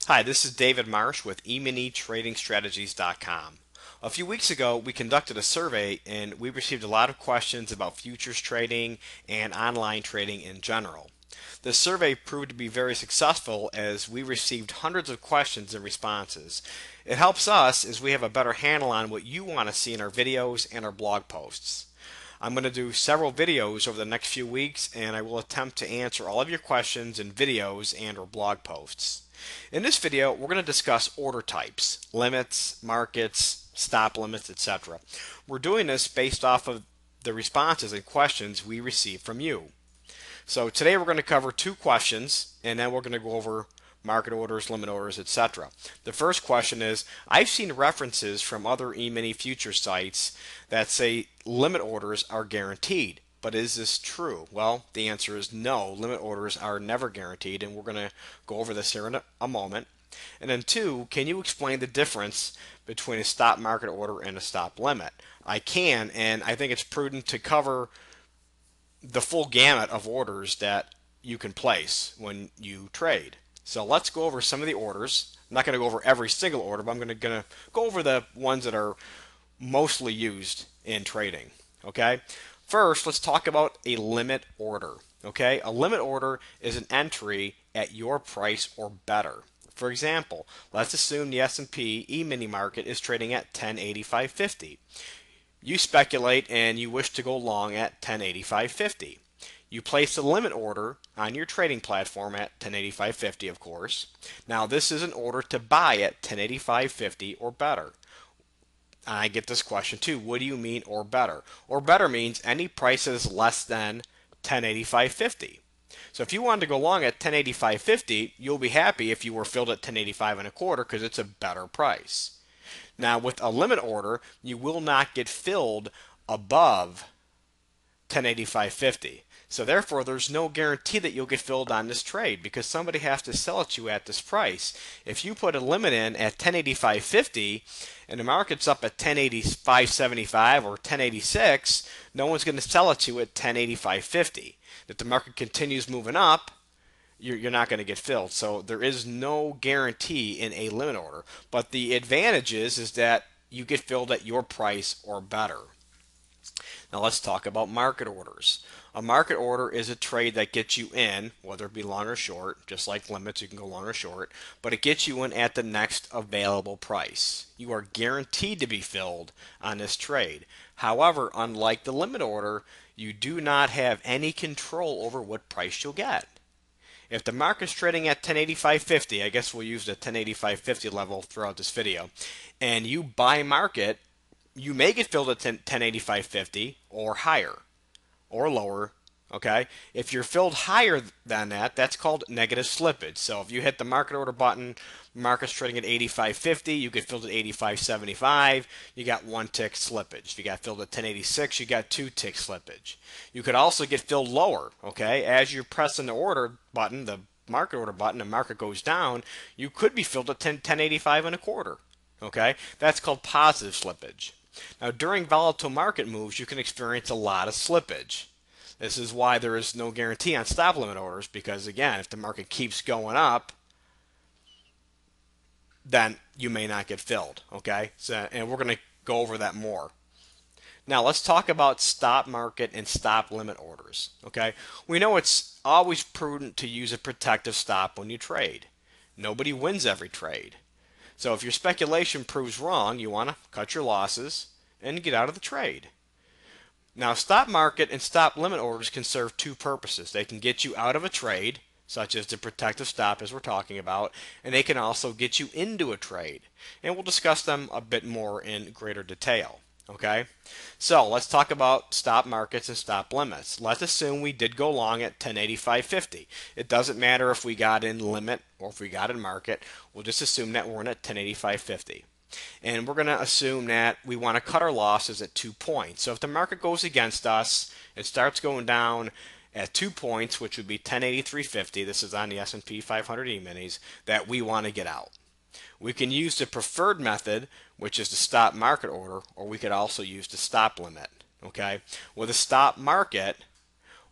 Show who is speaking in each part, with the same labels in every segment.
Speaker 1: Hi, this is David Marsh with EminiTradingStrategies.com. A few weeks ago, we conducted a survey and we received a lot of questions about futures trading and online trading in general. The survey proved to be very successful as we received hundreds of questions and responses. It helps us as we have a better handle on what you want to see in our videos and our blog posts. I'm going to do several videos over the next few weeks and I will attempt to answer all of your questions in videos and or blog posts. In this video, we're going to discuss order types, limits, markets, stop limits, etc. We're doing this based off of the responses and questions we received from you. So today we're going to cover two questions and then we're going to go over market orders, limit orders, etc. The first question is, I've seen references from other Emini future sites that say limit orders are guaranteed. But is this true? Well, the answer is no. Limit orders are never guaranteed, and we're going to go over this here in a moment. And then two, can you explain the difference between a stop market order and a stop limit? I can, and I think it's prudent to cover the full gamut of orders that you can place when you trade. So let's go over some of the orders. I'm not going to go over every single order, but I'm going to go over the ones that are mostly used in trading. Okay? First, let's talk about a limit order. Okay? A limit order is an entry at your price or better. For example, let's assume the S&P E-mini market is trading at 1085.50. You speculate and you wish to go long at 1085.50. You place a limit order on your trading platform at 1085.50, of course. Now, this is an order to buy at 1085.50 or better. I get this question too. What do you mean or better? Or better means any price that is less than 1085.50. So if you wanted to go long at 1085.50, you'll be happy if you were filled at 1085.25 because it's a better price. Now with a limit order, you will not get filled above 1085.50. So therefore, there's no guarantee that you'll get filled on this trade because somebody has to sell it to you at this price. If you put a limit in at 1085.50 and the market's up at 1085.75 or 1086, no one's going to sell it to you at 1085.50. If the market continues moving up, you're not going to get filled. So there is no guarantee in a limit order. But the advantage is that you get filled at your price or better. Now let's talk about market orders. A market order is a trade that gets you in, whether it be long or short, just like limits, you can go long or short, but it gets you in at the next available price. You are guaranteed to be filled on this trade. However, unlike the limit order, you do not have any control over what price you'll get. If the market's trading at 1085.50, I guess we'll use the 1085.50 level throughout this video, and you buy market, you may get filled at 1085.50 or higher or lower. Okay, if you're filled higher than that, that's called negative slippage. So if you hit the market order button, market's trading at 85.50, you get filled at 85.75, you got one tick slippage. If you got filled at 1086, you got two tick slippage. You could also get filled lower. Okay, as you're pressing the order button, the market order button, the market goes down, you could be filled at 1085.25. Okay, that's called positive slippage. Now, during volatile market moves, you can experience a lot of slippage. This is why there is no guarantee on stop limit orders because, again, if the market keeps going up, then you may not get filled. Okay, and we're going to go over that more. Now, let's talk about stop market and stop limit orders. Okay, we know it's always prudent to use a protective stop when you trade. Nobody wins every trade. So if your speculation proves wrong, you want to cut your losses and get out of the trade. Now, stop market and stop limit orders can serve two purposes. They can get you out of a trade, such as the protective stop as we're talking about, and they can also get you into a trade. And we'll discuss them a bit more in greater detail. Okay? So let's talk about stop markets and stop limits. Let's assume we did go long at 1085.50. It doesn't matter if we got in limit or if we got in market. We'll just assume that we're in at 1085.50. And we're going to assume that we want to cut our losses at 2 points. So if the market goes against us, it starts going down at 2 points, which would be 1083.50. This is on the S&P 500 E-minis that we want to get out. We can use the preferred method, which is the stop market order, or we could also use the stop limit. Okay? With a stop market,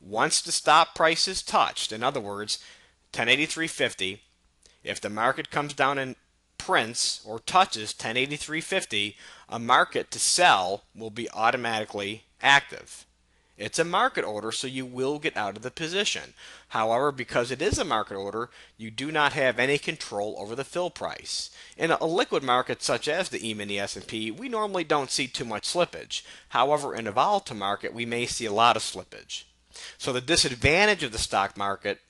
Speaker 1: once the stop price is touched, in other words, 1083.50, If the market comes down and prints or touches 1083.50, a market to sell will be automatically active. It's a market order, so you will get out of the position. However, because it is a market order, you do not have any control over the fill price. In a liquid market such as the Emini S&P, we normally don't see too much slippage. However, in a volatile market, we may see a lot of slippage. So the disadvantage of the stock market,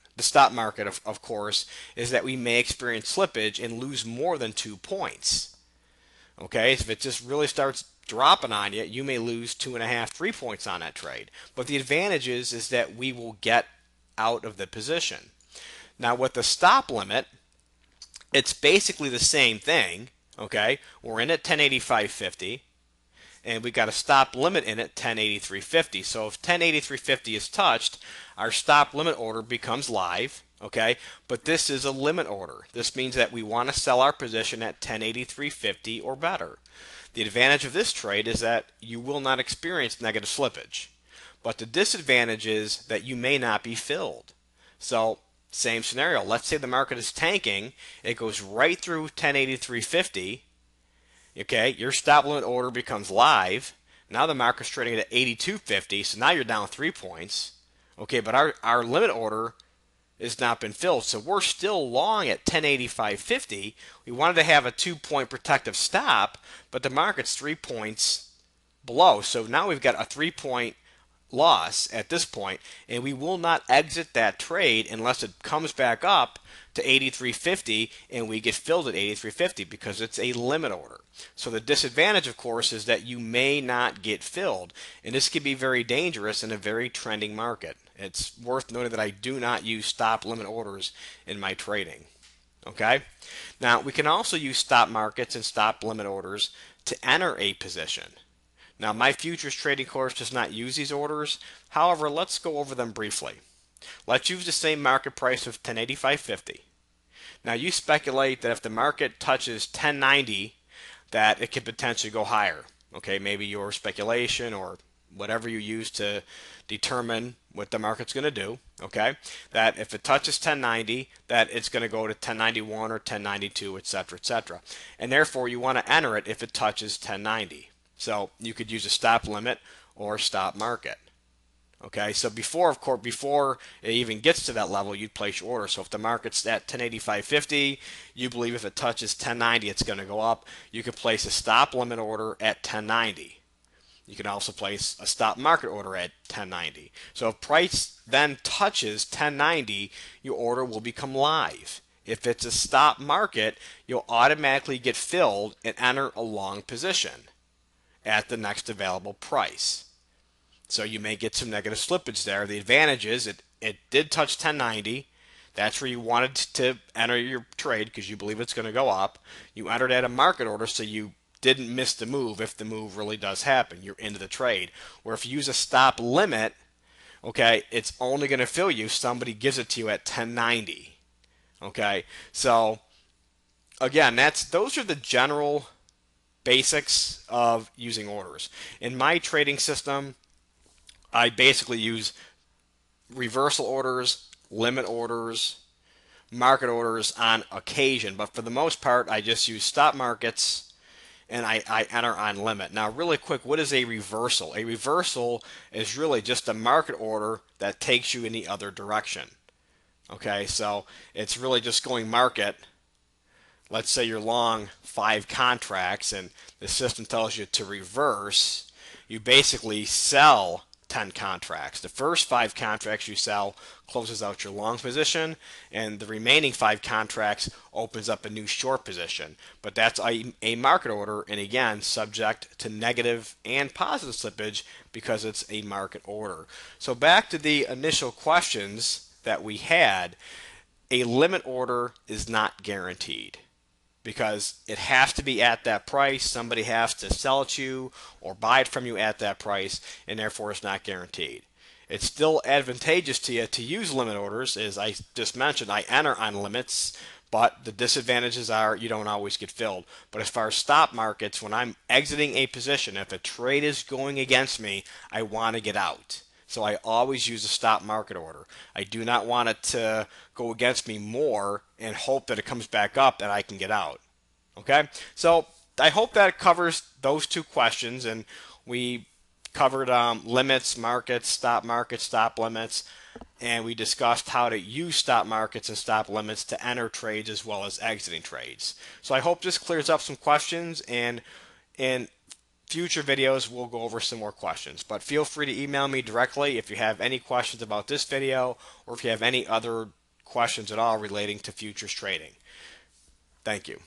Speaker 1: of course, is that we may experience slippage and lose more than 2 points. Okay, if it just really starts dropping on you, you may lose 2.5, 3 points on that trade. But the advantage is that we will get out of the position. Now with the stop limit, it's basically the same thing. Okay, we're in at 1085.50, and we got a stop limit in at 1083.50. So if 1083.50 is touched, our stop limit order becomes live. Okay, but this is a limit order. This means that we want to sell our position at 1083.50 or better. The advantage of this trade is that you will not experience negative slippage, but the disadvantage is that you may not be filled. So same scenario, let's say the market is tanking, it goes right through 1083.50. Okay, your stop limit order becomes live. Now the market's trading at 82.50, so now you're down 3 points. Okay, but our limit order has not been filled, so we're still long at 1085.50. We wanted to have a 2-point protective stop, but the market's 3 points below, so now we've got a 3-point loss at this point, and we will not exit that trade unless it comes back up to 83.50 and we get filled at 83.50 because it's a limit order. So the disadvantage, of course, is that you may not get filled, and this can be very dangerous in a very trending market. It's worth noting that I do not use stop limit orders in my trading. Okay? Now, we can also use stop markets and stop limit orders to enter a position. Now, my futures trading course does not use these orders. However, let's go over them briefly. Let's use the same market price of 1085.50. Now, you speculate that if the market touches 1090, that it could potentially go higher. Okay, maybe your speculation or whatever you use to determine what the market's going to do. Okay, that if it touches 1090, that it's going to go to 1091 or 1092, etc., etc. And therefore, you want to enter it if it touches 1090. So you could use a stop limit or stop market. Okay, so before it even gets to that level, you'd place your order. So if the market's at 1085.50, you believe if it touches 1090, it's going to go up. You could place a stop limit order at 1090. You can also place a stop market order at 1090. So if price then touches 1090, your order will become live. If it's a stop market, you'll automatically get filled and enter a long position at the next available price. So you may get some negative slippage there. The advantage is it did touch 1090. That's where you wanted to enter your trade because you believe it's going to go up. You entered at a market order, so you didn't miss the move if the move really does happen. You're into the trade. Where if you use a stop limit, okay, it's only going to fill you if somebody gives it to you at 1090. Okay, so again, those are the general basics of using orders. In my trading system, I basically use reversal orders, limit orders, market orders on occasion, but for the most part, I just use stop markets and I enter on limit. Now, really quick, what is a reversal? A reversal is really just a market order that takes you in the other direction. Okay, so it's really just going market. Let's say you're long 5 contracts and the system tells you to reverse. You basically sell 10 contracts. The first 5 contracts you sell closes out your long position, and the remaining 5 contracts opens up a new short position. But that's a market order, and again, subject to negative and positive slippage because it's a market order. So back to the initial questions that we had, a limit order is not guaranteed, because it has to be at that price. Somebody has to sell it to you or buy it from you at that price, and therefore it's not guaranteed. It's still advantageous to you to use limit orders. As I just mentioned, I enter on limits, but the disadvantages are you don't always get filled. But as far as stop markets, when I'm exiting a position, if a trade is going against me, I want to get out. So I always use a stop market order. I do not want it to go against me more and hope that it comes back up and I can get out. Okay? So I hope that covers those two questions, and we covered limits, markets, stop limits, and we discussed how to use stop markets and stop limits to enter trades as well as exiting trades. So I hope this clears up some questions, and in future videos we'll go over some more questions. But feel free to email me directly if you have any questions about this video or if you have any other questions at all relating to futures trading. Thank you.